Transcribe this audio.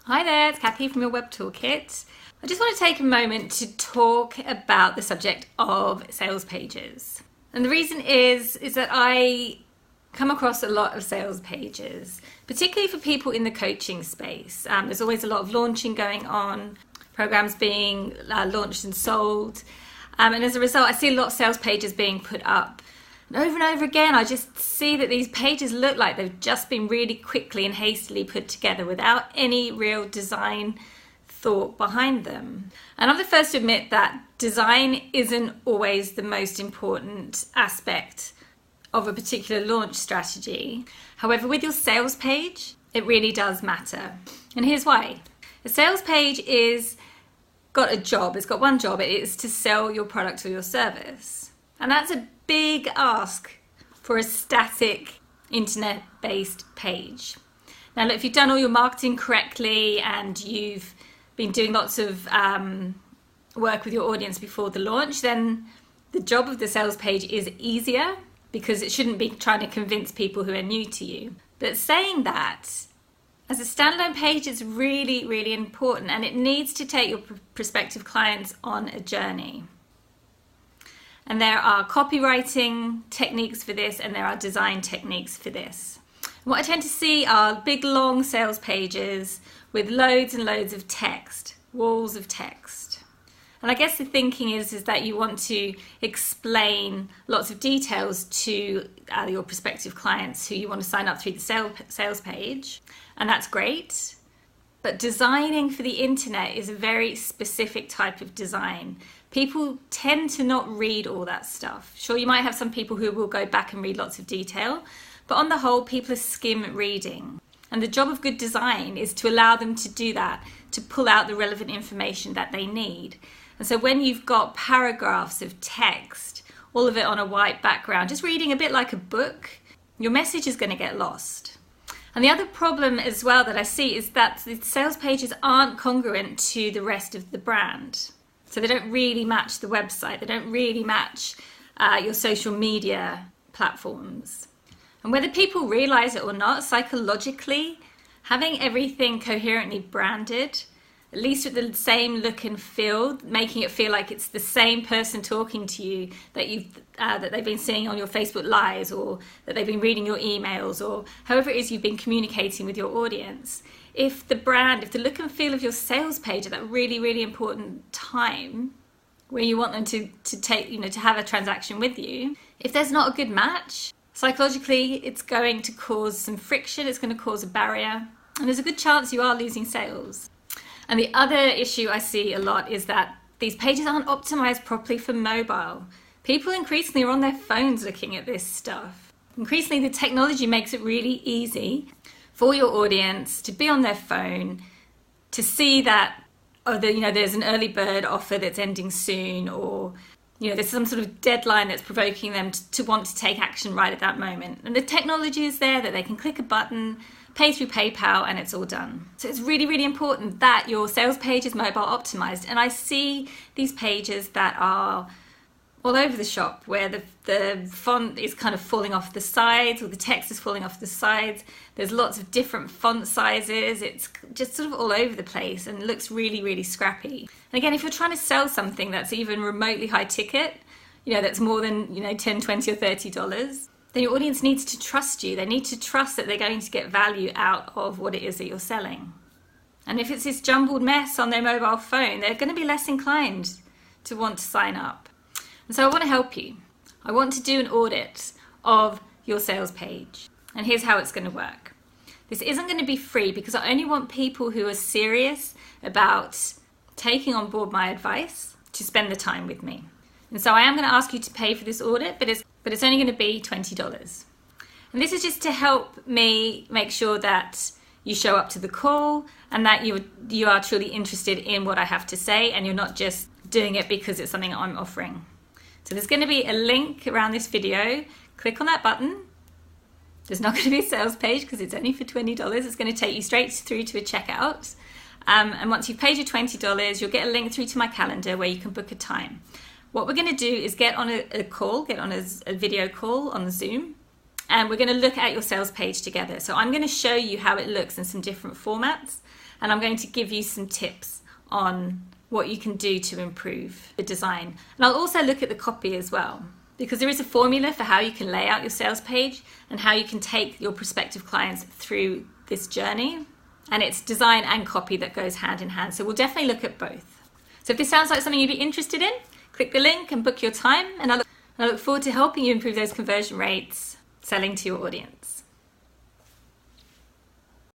Hi there, it's Kathy from your Web Toolkit. I just want to take a moment to talk about the subject of sales pages. And the reason is that I come across a lot of sales pages, particularly for people in the coaching space. There's always a lot of launching going on, programs being launched and sold. And as a result, I see a lot of sales pages being put up. And over again, I just see that these pages look like they've just been really quickly and hastily put together without any real design thought behind them. And I'm the first to admit that design isn't always the most important aspect of a particular launch strategy. However, with your sales page, it really does matter. And here's why. The sales page is got a job. It's got one job. It is to sell your product or your service. And that's a big ask for a static internet-based page. Now, look, if you've done all your marketing correctly and you've been doing lots of work with your audience before the launch, then the job of the sales page is easier because it shouldn't be trying to convince people who are new to you. But saying that, as a standalone page, it's really, really important, and it needs to take your prospective clients on a journey. And there are copywriting techniques for this, and there are design techniques for this. And what I tend to see are big, long sales pages with loads and loads of text, walls of text. And I guess the thinking is that you want to explain lots of details to your prospective clients who you want to sign up through the sales page. And that's great. But designing for the internet is a very specific type of design. People tend to not read all that stuff. Sure, you might have some people who will go back and read lots of detail, but on the whole, people are skim reading. And the job of good design is to allow them to do that, to pull out the relevant information that they need. And so when you've got paragraphs of text, all of it on a white background, just reading a bit like a book, your message is going to get lost. And the other problem as well that I see is that the sales pages aren't congruent to the rest of the brand. So they don't really match the website. They don't really match your social media platforms. And whether people realize it or not, psychologically, having everything coherently branded, at least with the same look and feel, making it feel like it's the same person talking to you that they've been seeing on your Facebook Lives, or that they've been reading your emails, or however it is you've been communicating with your audience. If the look and feel of your sales page at that really, really important time where you want them to have a transaction with you, if there's not a good match, psychologically it's going to cause some friction, it's going to cause a barrier, and there's a good chance you are losing sales. And the other issue I see a lot is that these pages aren't optimized properly for mobile. People increasingly are on their phones looking at this stuff. Increasingly, the technology makes it really easy for your audience to be on their phone, to see that there's an early bird offer that's ending soon, or there's some sort of deadline that's provoking them to want to take action right at that moment. And the technology is there that they can click a button, pay through PayPal, and it's all done. So it's really, really important that your sales page is mobile optimized. And I see these pages that are all over the shop where the font is kind of falling off the sides, or the text is falling off the sides. There's lots of different font sizes. It's just sort of all over the place and looks really, really scrappy. And again, if you're trying to sell something that's even remotely high ticket, that's more than, $10, $20 or $30, then your audience needs to trust you. They need to trust that they're going to get value out of what it is that you're selling. And if it's this jumbled mess on their mobile phone, they're going to be less inclined to want to sign up. And so I want to help you. I want to do an audit of your sales page. And here's how it's going to work. This isn't going to be free because I only want people who are serious about taking on board my advice to spend the time with me. And so I am going to ask you to pay for this audit, but it's only going to be $20. And this is just to help me make sure that you show up to the call and that you are truly interested in what I have to say, and you're not just doing it because it's something I'm offering. So there's going to be a link around this video. Click on that button. There's not going to be a sales page because it's only for $20. It's going to take you straight through to a checkout. And once you've paid your $20, you'll get a link through to my calendar where you can book a time. What we're going to do is get on a call, get on a video call on Zoom, and we're going to look at your sales page together. So I'm going to show you how it looks in some different formats, and I'm going to give you some tips on what you can do to improve the design. And I'll also look at the copy as well, because there is a formula for how you can lay out your sales page and how you can take your prospective clients through this journey. And it's design and copy that goes hand in hand. So we'll definitely look at both. So if this sounds like something you'd be interested in, click the link and book your time. And I look forward to helping you improve those conversion rates selling to your audience.